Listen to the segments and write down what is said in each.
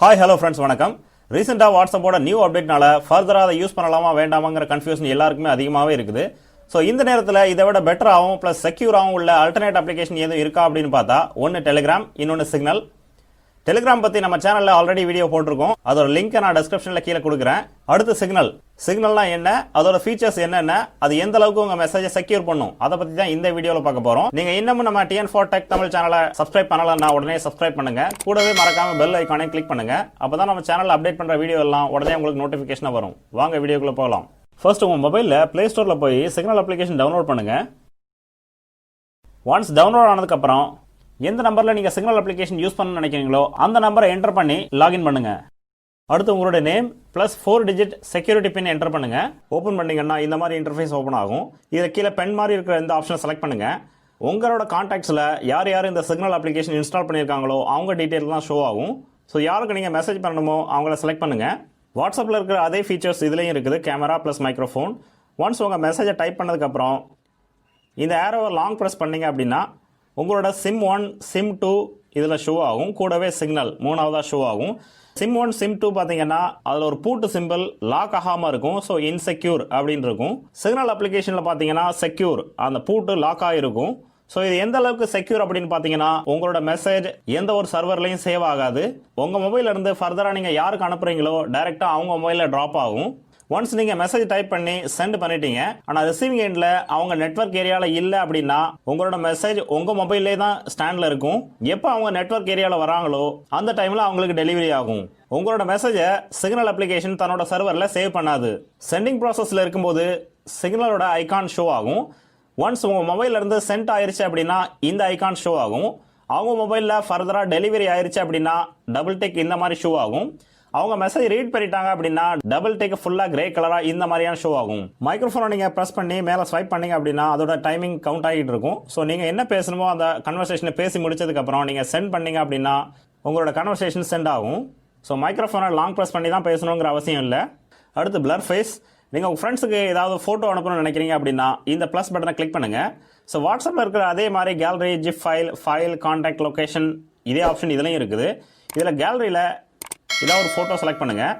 Hi, hello friends, வணக்கம். ரீசெண்டா வாட்ஸ்அப்போட new அப்டேட்னால ஃபர்தரா அதை யூஸ் பண்ணலாமா வேண்டாமாங்கிற கன்ஃபியூஷன் எல்லாருக்குமே அதிகமாகவே இருக்குது. ஸோ இந்த நேரத்தில் இதை விட பெட்டராகவும் ப்ளஸ் செக்யூராகவும் உள்ள ஆல்டர்னேட் அப்ளிகேஷன் எதுவும் இருக்கா அப்படின்னு பார்த்தா ஒன்று டெலிகிராம், இன்னொன்று சிக்னல். டெலிகிராம் பற்றி நம்ம சேனலில் ஆல்ரெடி வீடியோ போட்டிருக்கோம். அதோட லிங்க்கை நான் டிஸ்கிரிப்ஷனில் கீழே கொடுக்குறேன். அடுத்து சிக்னல். சிக்னல்னா என்ன, அதோட ஃபீச்சர்ஸ் என்னென்ன, அது எந்த அளவுக்கு உங்கள் மெசேஜை செக்யூர் பண்ணும், அதை பற்றி தான் இந்த வீடியோவில் பார்க்க போகிறோம். நீங்கள் இன்னமும் நம்ம TN4 Tech தமிழ் சேனலை சப்ஸ்கிரைப் பண்ணலன்னா உடனே சப்ஸ்கிரைப் பண்ணுங்க. கூடவே மறக்காம பெல் ஐக்கானே கிளிக் பண்ணுங்க. அப்போ தான் நம்ம சேனலில் அப்டேட் பண்ணுற வீடியோ எல்லாம் உடனே உங்களுக்கு நோட்டிஃபிகேஷனாக வரும். வாங்க வீடியோக்குள்ளே போகலாம். ஃபர்ஸ்ட் உங்கள் மொபைலில் ப்ளே ஸ்டோரில் போய் சிக்னல் அப்ளிகேஷன் டவுன்லோட் பண்ணுங்க. ஒன்ஸ் டவுன்லோட் ஆனதுக்கப்புறம் எந்த நம்பரில் நீங்கள் சிக்னல் அப்ளிகேஷன் யூஸ் பண்ண நினைக்கிறீங்களோ அந்த நம்பரை என்டர் பண்ணி லாகின் பண்ணுங்க. அடுத்து உங்களுடைய நேம் ப்ளஸ் 4 டிஜிட் செக்யூரிட்டி பின் என்டர் பண்ணுங்க. ஓப்பன் பண்ணீங்கன்னா இந்த மாதிரி இன்டர்ஃபேஸ் ஓப்பன் ஆகும். இதில் கீழே பென் மாதிரி இருக்கிற இந்த ஆப்ஷனை செலக்ட் பண்ணுங்க. உங்களோட கான்டாக்ட்ஸில் யார் யார் இந்த சிக்னல் அப்ளிகேஷன் இன்ஸ்டால் பண்ணியிருக்காங்களோ அவங்க டீட்டெயில்ஸ்லாம் ஷோ ஆகும். ஸோ யாருக்கு நீங்கள் மெசேஜ் பண்ணணுமோ அவங்கள செலக்ட் பண்ணுங்க. வாட்ஸ்அப்பில் இருக்கிற அதே ஃபீச்சர்ஸ் இதுலேயும் இருக்குது, கேமரா ப்ளஸ் மைக்ரோஃபோன். ஒன்ஸ் உங்கள் மெசேஜை டைப் பண்ணதுக்கப்புறம் இந்த ஏரோவை லாங் ப்ரெஸ் பண்ணீங்க அப்படின்னா உங்களோட SIM1, SIM2 இதில் ஷோ ஆகும். கூடவே சிக்னல் மூணாவதாக ஷோ ஆகும். SIM1, SIM2 பார்த்தீங்கன்னா அதில் ஒரு பூட்டு சிம்பிள் லாக் ஆகாமல் இருக்கும். ஸோ இன்செக்யூர் அப்படின்னு இருக்கும். சிக்னல் அப்ளிகேஷனில் பார்த்தீங்கன்னா செக்யூர், அந்த பூட்டு லாக் ஆகிருக்கும். ஸோ இது எந்த அளவுக்கு செக்யூர் அப்படின்னு பார்த்தீங்கன்னா உங்களோட மெசேஜ் எந்த ஒரு சர்வர்லையும் சேவ் ஆகாது. உங்கள் மொபைலில் இருந்து ஃபர்தராக நீங்கள் யாருக்கு அனுப்புறீங்களோ டைரெக்டாக அவங்க மொபைலில் ட்ராப் ஆகும். ஒன்ஸ் நீங்கள் மெசேஜ் டைப் பண்ணி சென்ட் பண்ணிட்டீங்க, ஆனால் ரிசீவிங் எண்டில் அவங்க நெட்வொர்க் ஏரியாவில் இல்லை அப்படின்னா உங்களோட மெசேஜ் உங்கள் மொபைல்லே தான் ஸ்டாண்டில் இருக்கும். எப்போ அவங்க நெட்வொர்க் ஏரியாவில் வராங்களோ அந்த டைமில் அவங்களுக்கு டெலிவரி ஆகும். உங்களோட மெசேஜை சிக்னல் அப்ளிகேஷன் தன்னோட சர்வரில் சேவ் பண்ணாது. சென்டிங் ப்ராசஸில் இருக்கும்போது சிக்னலோட ஐகான் ஷோ ஆகும். ஒன்ஸ் உங்கள் மொபைல்லேருந்து சென்ட் ஆயிருச்சு அப்படின்னா இந்த ஐகான் ஷோ ஆகும். அவங்க மொபைலில் ஃபர்தராக டெலிவரி ஆயிருச்சு அப்படின்னா டபுள் டிக் இந்த மாதிரி ஷோ ஆகும். அவங்க மெசேஜ் ரீட் பண்ணிட்டாங்க அப்படின்னா டபுள் டிக் ஃபுல்லாக கிரே கலராக இந்த மாதிரியான ஷோ ஆகும். மைக்ரோஃபோனை நீங்கள் ப்ரெஸ் பண்ணி மேலே ஸ்வைப் பண்ணீங்க அப்படின்னா அதோட டைமிங் கவுண்ட் ஆகிட்டு இருக்கும். ஸோ நீங்கள் என்ன பேசணுமோ அந்த கன்வர்சேஷனை பேசி முடிச்சதுக்கப்புறம் நீங்கள் சென்ட் பண்ணீங்க அப்படின்னா உங்களோட கன்வர்சேஷன் சென்ட் ஆகும். ஸோ மைக்ரோஃபோனை லாங் ப்ரெஸ் பண்ணி தான் பேசணுங்கிற அவசியம் இல்லை. அடுத்து பிளர் ஃபேஸ். நீங்கள் உங்கள் ஃப்ரெண்ட்ஸுக்கு ஏதாவது ஃபோட்டோ அனுப்பணும்னு நினைக்கிறீங்க அப்படின்னா இந்த ப்ளஸ் பட்டனை கிளிக் பண்ணுங்கள். ஸோ வாட்ஸ்அப்பில் இருக்கிற அதே மாதிரி gallery, zip file, contact, location இதே ஆப்ஷன் இதுலையும் இருக்குது. இதில் கேலரியில் ஏதாவது ஒரு ஃபோட்டோ செலக்ட் பண்ணுங்கள்.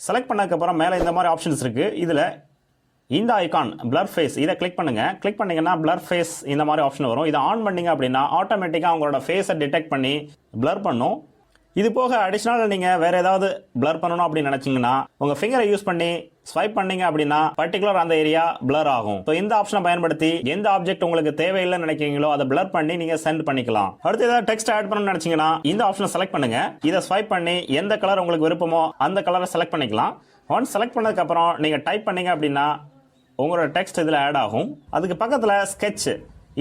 செலக்ட் பண்ணதுக்கப்புறம் மேலே இந்த மாதிரி ஆப்ஷன்ஸ் இருக்குது. இதில் இந்த ஐகான் பிளர் ஃபேஸ் இதை கிளிக் பண்ணுங்கள். கிளிக் பண்ணிங்கன்னா பிளர் ஃபேஸ் இந்த மாதிரி ஆப்ஷன் வரும். இதை ஆன் பண்ணிங்க அப்படின்னா ஆட்டோமேட்டிக்காக உங்களோட ஃபேஸை டிடெக்ட் பண்ணி பிளர் பண்ணும். இது போக அடிஷ்னலாக நீங்கள் வேறு ஏதாவது பிளர் பண்ணணும் அப்படின்னு நினச்சிங்கன்னா உங்கள் ஃபிங்கரை யூஸ் பண்ணி ஸ்வைப் பண்ணீங்க அப்படின்னா பர்டிகுலர் அந்த ஏரியா பிளர் ஆகும். ஸோ இந்த ஆப்ஷனை பயன்படுத்தி எந்த ஆப்ஜெக்ட் உங்களுக்கு தேவையில்லைன்னு நினைக்கிறீங்களோ அதை பிளர் பண்ணி நீங்கள் சென்ட் பண்ணிக்கலாம். அடுத்து ஏதாவது டெக்ஸ்ட் ஆட் பண்ணணும்னு நினச்சிங்கன்னா இந்த ஆப்ஷனை செலக்ட் பண்ணுங்க. இதை ஸ்வைப் பண்ணி எந்த கலர் உங்களுக்கு விருப்பமோ அந்த கலரை செலக்ட் பண்ணிக்கலாம். ஒன்ஸ் செலக்ட் பண்ணதுக்கப்புறம் நீங்கள் டைப் பண்ணீங்க அப்படின்னா உங்களோட டெக்ஸ்ட் இதில் ஆட் ஆகும். அதுக்கு பக்கத்தில் ஸ்கெட்ச்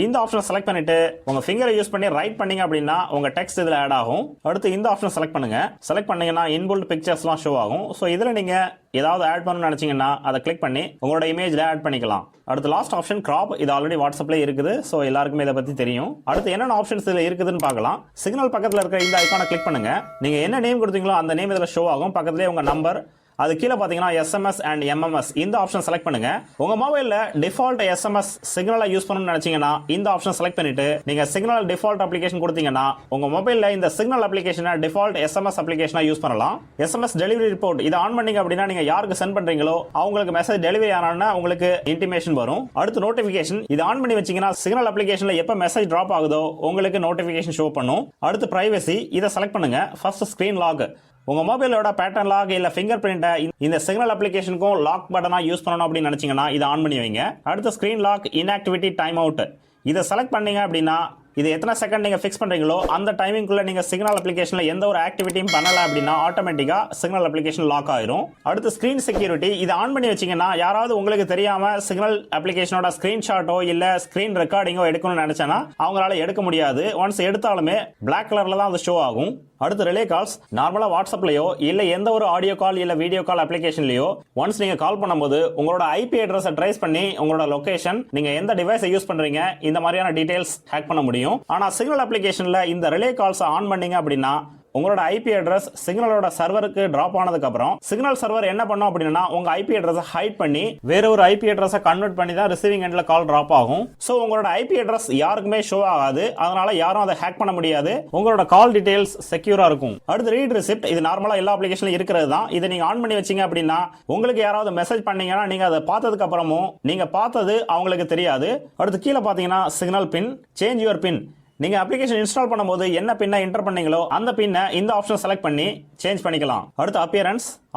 இந்த ஆப்ஷனை செலக்ட் பண்ணிட்டு உங்க ஃபிங்கரை யூஸ் பண்ணி ரைட் பண்ணீங்க அப்படின்னா உங்க டெக்ஸ்ட் இதில் ஆட் ஆகும். அடுத்து இந்த ஆப்ஷனை செலக்ட் பண்ணுங்க. செலக்ட் பண்ணீங்கன்னா இன்புல்ட் பிக்சர்ஸ்லாம் ஷோ ஆகும். ஸோ இதில் நீங்க ஏதாவது ஆட் பண்ணணும்னு நினைச்சீங்கன்னா அதை கிளிக் பண்ணி உங்களோட இமேஜ்ல ஆட் பண்ணிக்கலாம். அடுத்து லாஸ்ட் ஆப்ஷன் கிராப். இது ஆல்ரெடி வாட்ஸ்அப்லேயே இருக்குது. ஸோ எல்லாருக்குமே இதை பத்தி தெரியும். அடுத்து என்னென்ன ஆப்ஷன்ஸ் இதில் இருக்குதுன்னு பார்க்கலாம். சிக்னல் பக்கத்தில் இருக்கிற இந்த ஐக்கானை கிளிக் பண்ணுங்க. நீங்க என்ன நேம் கொடுத்தீங்களோ அந்த நேம் இதில் ஷோ ஆகும். பக்கத்துலேயே உங்க நம்பர், அது கீழே பார்த்தீங்கன்னா SMS அண்ட் MMS இந்த ஆப்ஷன் செலக்ட் பண்ணுங்க. உங்க மொபைல்ல டிஃபால்ட் SMS சிக்னலை யூஸ் பண்ணணும்னு நினைச்சீங்கன்னா இந்த ஆப்ஷன் செலக்ட் பண்ணிட்டு நீங்க சிக்னல் டிஃபால்ட் அப்ளிகேஷன் கொடுத்தீங்கன்னா உங்க மொபைல்ல இந்த சிக்னல் அப்ளிகேஷனை டிஃபால்ட் SMS அப்ளிகேஷனா யூஸ் பண்ணலாம். SMS டெலிவரி ரிப்போர்ட் இதை ஆன் பண்ணீங்க அப்படின்னா நீங்க யாருக்கு சென்ட் பண்றீங்களோ அவங்களுக்கு மெசேஜ் டெலிவரி ஆனா உங்களுக்கு இன்டிமேஷன் வரும். அடுத்து நோட்டிபிகேஷன் இது ஆன் பண்ணி வச்சீங்கன்னா சிக்னல் அப்ளிகேஷன்ல எப்ப மெசேஜ் டிராப் ஆகுதோ உங்களுக்கு நோட்டிபிகேஷன் ஷோ பண்ணும். அடுத்து பிரைவசி இதை செலக்ட் பண்ணுங்க. First screen lock. உங்க மொபைலோட பேட்டர்ன் லாக் இல்ல ஃபிங்கர் பிரிண்ட்டை இந்த சிக்னல் அப்ளிகேஷனுக்கும் லாக் பட்டனா யூஸ் பண்ணணும் அப்படின்னு நினைச்சீங்கன்னா இதை ஆன் பண்ணி வைங்க. அடுத்து screen lock inactivity time out இதை செலக்ட் பண்ணீங்க அப்படின்னா இது எத்தனை செகண்ட் நீங்க ஃபிக்ஸ் பண்றீங்களோ அந்த டைமிங்குள்ள நீங்க சிக்னல் அப்ளிகேஷன்ல எந்த ஒரு ஆக்டிவிட்டியும் பண்ணல அப்படின்னா ஆட்டோமேட்டிக்கா சிக்னல் அப்ளிகேஷன் லாக் ஆயிரும். அடுத்து ஸ்கிரீன் செக்யூரிட்டி இதை ஆன் பண்ணி வச்சீங்கன்னா யாராவது உங்களுக்கு தெரியாம சிக்னல் அப்ளிகேஷனோட ஸ்கிரீன்ஷாட்டோ இல்ல ஸ்கிரீன் ரெக்கார்டிங்கோ எடுக்கணும்னு நினைச்சேன்னா அவங்களால எடுக்க முடியாது. ஒன்ஸ் எடுத்தாலுமே பிளாக் கலர்ல தான் அது ஷோ ஆகும். அடுத்து ரிலே கால்ஸ். நார்மலா வாட்ஸ்அப்லயோ இல்ல எந்த ஒரு ஆடியோ கால் இல்ல வீடியோ கால் அப்ளிகேஷன்லயோ ஒன்ஸ் நீங்க கால் பண்ணும்போது உங்களோட IP அட்ரஸை ட்ரேஸ் பண்ணி உங்களோட லொகேஷன், நீங்க எந்த டிவைஸை யூஸ் பண்றீங்க இந்த மாதிரியான டீடைல்ஸ் ஹேக் பண்ண முடியும். ஆனா சிக்னல் அப்ளிகேஷன்ல இந்த ரிலே கால்ஸ் ஆன் பண்ணீங்க அப்படின்னா உங்களோட ஐபி அட்ரஸ் சிக்னலோட சர்வருக்கு டிராப் ஆனதுக்கு அப்புறம் சிக்னல் சர்வர் என்ன பண்ணும் அப்படின்னா உங்க ஐபி அட்ரஸ் ஹைட் பண்ணி வேற ஒரு ஐபி அட்ரஸ் கன்வெர்ட் பண்ணி தான் ரிசீவிங் எண்ட்ல கால் டிராப் ஆகும். சோ உங்களோட ஐபி அட்ரஸ் யாருக்குமே ஷோ ஆகாது, அதனால யாரும் அதை ஹேக் பண்ண முடியாது. உங்களோட கால் டீடைல்ஸ் செக்யூரா இருக்கும். அடுத்து ரீட் ரிசிப்ட், இது நார்மலா எல்லா அப்ளிகேஷன்ல இருக்கிறது தான். இதை நீங்க ஆன் பண்ணி வச்சீங்க அப்படின்னா உங்களுக்கு யாராவது மெசேஜ் பண்ணீங்கன்னா நீங்க அதை பார்த்ததுக்கு அப்புறமும் நீங்க பார்த்தது அவங்களுக்கு தெரியாது. அடுத்து கீழே பாத்தீங்கன்னா சிக்னல் பின், சேஞ்ச் யுவர் பின். நீங்க அப்ளிகேஷன் இன்ஸ்டால் பண்ணும்போது என்ன பின்னை என்டர் பண்ணீங்களோ அந்த பின்னை இந்த ஆப்ஷன் செலக்ட் பண்ணி சேஞ்ச் பண்ணிக்கலாம். அடுத்து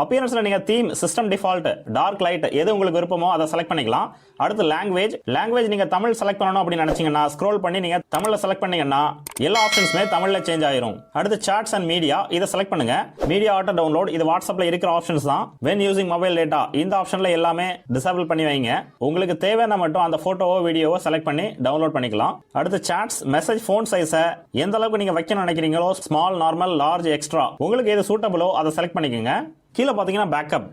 அப்பியரன்ஸ்ல நீங்க theme, system default, dark light எது உங்களுக்கு விருப்பமோ அதை செலக்ட் பண்ணிக்கலாம். அடுத்து லாங்குவேஜ் நீங்க தமிழ் செலக்ட் பண்ணணும் அப்படின்னு நினைச்சீங்கன்னா ஸ்க்ரோல் பண்ணி நீங்க தமிழ்ல செலக்ட் பண்ணீங்கன்னா எல்லா ஆப்ஷன்ஸ்மே தமிழ்ல சேஞ்ச் ஆயிரும். அடுத்து சாட்ஸ் அண்ட் மீடியா, இதை செலக்ட் பண்ணுங்க. மீடியா ஆட்டோ டவுன்லோட், இது வாட்ஸ்அப்ல இருக்கிற ஆப்ஷன்ஸ் தான். when using mobile data, இந்த ஆப்ஷன்ல எல்லாமே டிசேபிள் பண்ணி வைங்க. உங்களுக்கு தேவையான மட்டும் அந்த போட்டோவோ வீடியோவோ செலக்ட் பண்ணி டவுன்லோட் பண்ணிக்கலாம். அடுத்து சாட்ஸ், மெசேஜ் ஃபோன் சைஸை எந்த அளவுக்கு நீங்க வைக்கணும்னு நினைக்கிறீங்களோ, ஸ்மால், நார்மல், லார்ஜ், எக்ஸ்ட்ரா, உங்களுக்கு எது சூட்டபிளோ அதை செலக்ட் பண்ணிக்கோங்க. கீழே பாத்தீங்கன்னா பேக்கப்,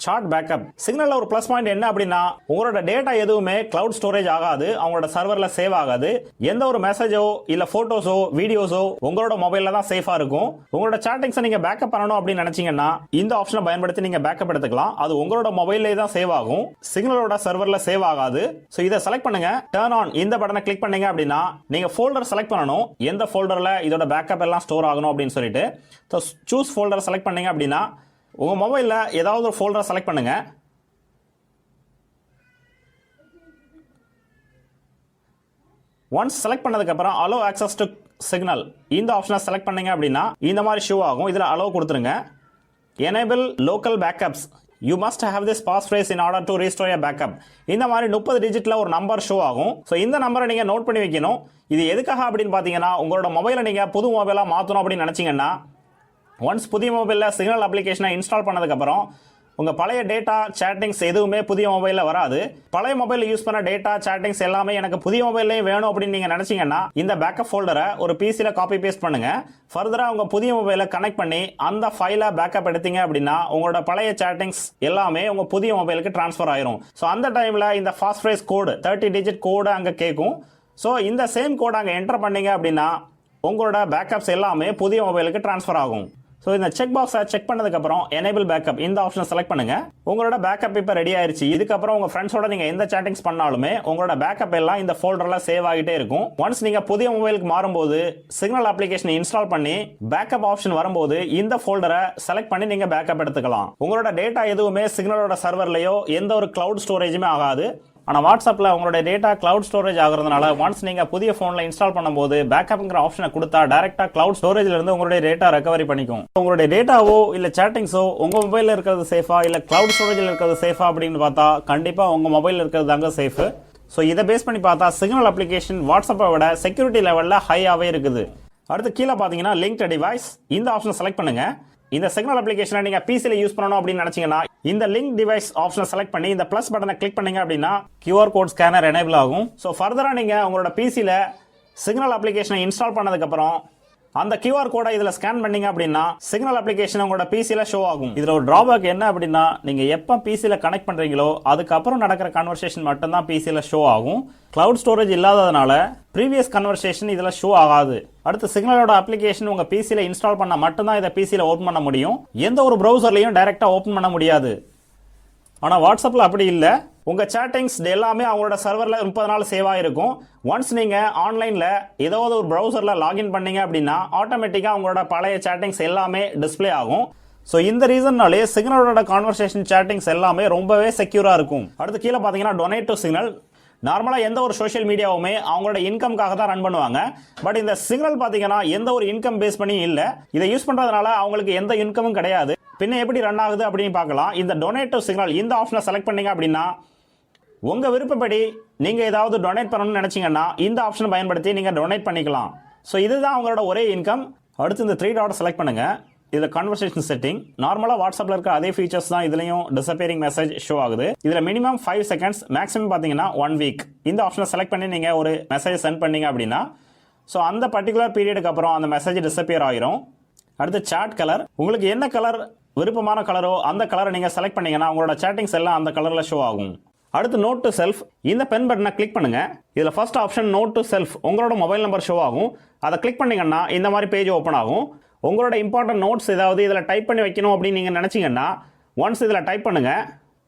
சார்ட் பேக்கப். சிக்னல்ல ஒரு பிளஸ் பாயிண்ட் என்ன அப்படின்னா உங்களோட டேட்டா எதுவுமே கிளவுட் ஸ்டோரேஜ் ஆகாது, அவங்களோட சர்வர்ல சேவ் ஆகாது. எந்த ஒரு மெசேஜோ இல்ல போட்டோஸோ வீடியோஸோ உங்களோட மொபைல்ல தான் சேஃபா இருக்கும். உங்களோட சாட்டிங்ஸை நீங்க பேக்கப் பண்ணணும் அப்படின்னு நினைச்சீங்கன்னா இந்த ஆப்ஷனை பயன்படுத்தி நீங்க பேக்கப் எடுத்துக்கலாம். அது உங்களோட மொபைல்லே தான் சேவ் ஆகும், சிக்னலோட சர்வர்ல சேவ் ஆகாது. சோ இதை செலக்ட் பண்ணுங்க. டர்ன் ஆன் இந்த பட்டனை கிளிக் பண்ணீங்க அப்படின்னா நீங்க ஃபோல்டர் செலக்ட் பண்ணணும், எந்த ஃபோல்டர்ல இதோட பேக்கப் எல்லாம் ஸ்டோர் ஆகணும் அப்படின்னு சொல்லிட்டு. சூஸ் ஃபோல்டர் செலக்ட் பண்ணீங்க அப்படின்னா உங்க மொபைல்ல ஏதாவது ஒரு ஃபோல்டரை செலக்ட் பண்ணுங்க. ஒன்ஸ் செலக்ட் பண்ணதுக்கு அப்புறம் அலோ ஆக்சஸ் டு சிக்னல் இந்த ஆப்ஷனை செலக்ட் பண்ணீங்க அப்படின்னா இந்த மாதிரி ஷோ ஆகும். இதுல அலோ கொடுத்துருங்க. Enable local backups, you must have this pass phrase in order to restore your backup. இந்த மாதிரி 30 டிஜிட்ல ஒரு நம்பர் ஷோ ஆகும். ஸோ இந்த நம்பரை நீங்க நோட் பண்ணி வைக்கணும். இது எதுக்காக அப்படின்னு பாத்தீங்கன்னா உங்களோட மொபைலை நீங்க புது மொபைலா மாத்தணும் அப்படின்னு நினைச்சீங்கன்னா ஒன்ஸ் புதிய மொபைலில் சிக்னல் அப்ளிகேஷனை இன்ஸ்டால் பண்ணதுக்கப்புறம் உங்கள் பழைய டேட்டா சேட்டிங்ஸ் எதுவுமே புதிய மொபைலில் வராது. பழைய மொபைலில் யூஸ் பண்ண டேட்டா சேட்டிங்ஸ் எல்லாமே எனக்கு புதிய மொபைல்லையும் வேணும் அப்படின்னு நீங்கள் நினச்சிங்கன்னா இந்த பேக்கப் ஃபோல்டரை ஒரு பிசியில் காப்பி பேஸ்ட் பண்ணுங்க. ஃபர்தராக உங்கள் புதிய மொபைலை கனெக்ட் பண்ணி அந்த ஃபைலை பேக்கப் எடுத்தீங்க அப்படின்னா உங்களோட பழைய சேட்டிங்ஸ் எல்லாமே உங்கள் புதிய மொபைலுக்கு ட்ரான்ஸ்ஃபர் ஆயிரும். ஸோ அந்த டைமில் இந்த ஃபாஸ்ட் ஃப்ரேஸ் கோடு 30 டிஜிட் கோடு அங்கே கேட்கும். ஸோ இந்த சேம் கோடு அங்கே என்டர் பண்ணீங்க அப்படின்னா உங்களோட பேக்கப்ஸ் எல்லாமே புதிய மொபைலுக்கு ட்ரான்ஸ்ஃபர் ஆகும். ஸோ இந்த செக் பாக்ஸை செக் பண்ணதுக்கப்புறம் எனேபிள் பேக்கப் இந்த ஆப்ஷனை செலக்ட் பண்ணுங்க. உங்களோட பேக்கப் இப்போ ரெடி ஆயிருச்சு. இதுக்கப்புறம் உங்க ஃப்ரெண்ட்ஸோட நீங்க எந்த சேட்டிங்ஸ் பண்ணாலுமே உங்களோட பேக்கப் எல்லாம் இந்த ஃபோல்டர்ல சேவ் ஆகிட்டே இருக்கும். ஒன்ஸ் நீங்க புதிய மொபைலுக்கு மாறும்போது சிக்னல் அப்ளிகேஷனை இன்ஸ்டால் பண்ணி பேக்கப் ஆப்ஷன் வரும்போது இந்த ஃபோல்டரை செலக்ட் பண்ணி நீங்க பேக்கப் எடுத்துக்கலாம். உங்களோட டேட்டா எதுவுமே சிக்னலோட சர்வர்லயோ எந்த ஒரு கிளவுட் ஸ்டோரேஜுமே ஆகாது. ஆனால் வாட்ஸ்அப்பில் உங்களோட டேட்டா கிளவுட் ஸ்டோரேஜ் ஆகிறதுனால ஒன்ஸ் நீங்கள் புதிய ஃபோனில் இன்ஸ்டால் பண்ணும்போது பேக்கப்ங்கிற ஆப்ஷனை கொடுத்தா டேரெக்டாக கிளவுட் ஸ்டோரேஜ்ல இருந்து உங்களுடைய டேட்டா ரெக்கவரி பண்ணிக்கும். உங்களுடைய டேட்டாவோ இல்லை சேட்டிங்ஸோ உங்கள் மொபைலில் இருக்கிறது சேஃபா இல்லை கிளவுட் ஸ்டோரேஜில் இருக்கிறது சேஃபா அப்படின்னு பார்த்தா கண்டிப்பாக உங்கள் மொபைலில் இருக்கிறது தாங்க சேஃபு. ஸோ இதை பேஸ் பண்ணி பார்த்தா சிக்னல் அப்ளிகேஷன் வாட்ஸ்அப்பை விட செக்யூரிட்டி லெவலில் ஹையாகவே இருக்குது. அடுத்து கீழே பார்த்தீங்கன்னா லிங்க்டு டிவைஸ் இந்த ஆப்ஷனை செலக்ட் பண்ணுங்க. இந்த சிக்னல் அப்ளிகேஷனை நீங்க பிசில யூஸ் பண்ணணும் அப்படின்னு நினைச்சீங்கன்னா இந்த லிங்க் டிவைஸ் ஆப்ஷனை செலக்ட் பண்ணி இந்த பிளஸ் பட்டனை கிளிக் பண்ணீங்க அப்படின்னா QR கோட் ஸ்கேனர் எனேபிள் ஆகும். ஸோ ஃபர்தரா நீங்க உங்களோட பிசில சிக்னல் அப்ளிகேஷனை இன்ஸ்டால் பண்ணதுக்கு அப்புறம் அந்த QR கோடை இதுல ஸ்கேன் பண்ணீங்க அப்படின்னா சிக்னல் அப்ளிகேஷன் உங்களோட பிசில ஷோ ஆகும். இதுல ஒரு டிராபேக் என்ன அப்படின்னா நீங்க எப்ப பிசில கனெக்ட் பண்றீங்களோ அதுக்கப்புறம் நடக்கிற கன்வர்சேஷன் மட்டும் தான் பிசில ஷோ ஆகும். கிளவுட் ஸ்டோரேஜ் இல்லாததுனால ப்ரீவியஸ் கன்வர்சேஷன் இதுல ஷோ ஆகாது. அடுத்து சிக்னலோட அப்ளிகேஷன் உங்க பிசில இன்ஸ்டால் பண்ண மட்டும்தான் இதை பிசில ஓபன் பண்ண முடியும். எந்த ஒரு ப்ரௌசர்லயும் டைரக்டா ஓபன் பண்ண முடியாது. ஆனா வாட்ஸ்அப்ல அப்படி இல்லை. உங்க சேட்டிங்ஸ் எல்லாமே அவங்களோட சர்வர்ல 30 நாள் சேவ் ஆயிருக்கும். ஒன்ஸ் நீங்க ஆன்லைன்ல ஏதாவது ஒரு ப்ரௌசர்ல லாகின் பண்ணீங்க அப்படின்னா ஆட்டோமேட்டிக்கா உங்களோட பழைய சேட்டிங்ஸ் எல்லாமே டிஸ்பிளே ஆகும். ஸோ இந்த ரீசன்னாலே சிக்னலோட கான்வர்சேஷன் சேட்டிங்ஸ் எல்லாமே ரொம்பவே செக்யூரா இருக்கும். அடுத்து கீழே பாத்தீங்கன்னா டொனேட் டு சிக்னல். நார்மலா எந்த ஒரு சோஷியல் மீடியாவுமே அவங்களோட இன்கம்காக தான் ரன் பண்ணுவாங்க. பட் இந்த சிக்னல் பாத்தீங்கன்னா எந்த ஒரு இன்கம் பேஸ் பண்ணி இல்ல. இதை யூஸ் பண்றதுனால அவங்களுக்கு எந்த இன்கமும் கிடையாது. பின்ன எப்படி ரன் ஆகுது அப்படின்னு பார்க்கலாம். இந்த டொனேட் டு சிக்னல் இந்த ஆப்ஷனை செலக்ட் பண்ணீங்க அப்படின்னா உங்க விருப்பப்படி நீங்க ஏதாவது டொனேட் பண்ணணும்னு நினைச்சீங்கன்னா இந்த ஆப்ஷனை பயன்படுத்தி நீங்க டொனேட் பண்ணிக்கலாம். ஸோ இதுதான் உங்களோட ஒரே இன்கம். அடுத்து இந்த 3 டாட் செலக்ட் பண்ணுங்க. இதுல கன்வர்சேஷன் செட்டிங் நார்மலா வாட்ஸ்அப்ல இருக்க அதே ஃபீச்சர்ஸ் தான் இதுலயும் டிசப்பியரிங் மெசேஜ் ஷோ ஆகுது. இதுல மினிமம் 5 செகண்ட்ஸ், மேக்ஸிமம் பாத்தீங்கன்னா 1 வீக். இந்த ஆப்ஷனை செலக்ட் பண்ணி நீங்க ஒரு மெசேஜ் சென்ட் பண்ணீங்க அப்படின்னா ஸோ அந்த பர்டிகுலர் பீரியடுக்கு அப்புறம் அந்த மெசேஜ் டிசப்பியர் ஆயிரும். அடுத்து சாட் கலர், உங்களுக்கு என்ன கலர் விருப்பமான கலரோ அந்த கலரை நீங்க செலக்ட் பண்ணீங்கன்னா உங்களோட சேட்டிங்ஸ் எல்லாம் அந்த கலர்ல ஷோ ஆகும். அடுத்து நோட் டு செல்ஃப் இந்த பென் பட்டனை கிளிக் பண்ணுங்க. இதுல first option note to self உங்களோட மொபைல் நம்பர் ஷோ ஆகும். அதை கிளிக் பண்ணீங்கன்னா இந்த மாதிரி பேஜ் ஓப்பன் ஆகும். உங்களோட இம்பார்ட்டன்ட் நோட்ஸ் ஏதாவது இதில் டைப் பண்ணி வைக்கணும் அப்படின்னு நீங்கள் நினச்சிங்கன்னா ஒன்ஸ் இதில் டைப் பண்ணுங்கள்.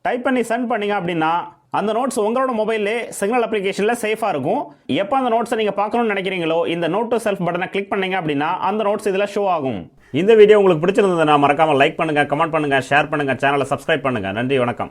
டைப் பண்ணி சென்ட் பண்ணீங்க அப்படின்னா அந்த நோட்ஸ் உங்களோட மொபைல்லே சிக்னல் அப்ளிகேஷனில் சேஃபாக இருக்கும். எப்போ அந்த நோட்ஸை நீங்கள் பார்க்கணும்னு நினைக்கிறீங்களோ இந்த நோட் டு செல்ஃப் பட்டனை கிளிக் பண்ணீங்க அப்படின்னா அந்த நோட்ஸ் இதில் ஷோ ஆகும். இந்த வீடியோ உங்களுக்கு பிடிச்சிருந்ததுன்னா மறக்காமல் லைக் பண்ணுங்கள், கமெண்ட் பண்ணுங்கள், ஷேர் பண்ணுங்கள், சேனலை சப்ஸ்கிரைப் பண்ணுங்கள். நன்றி, வணக்கம்.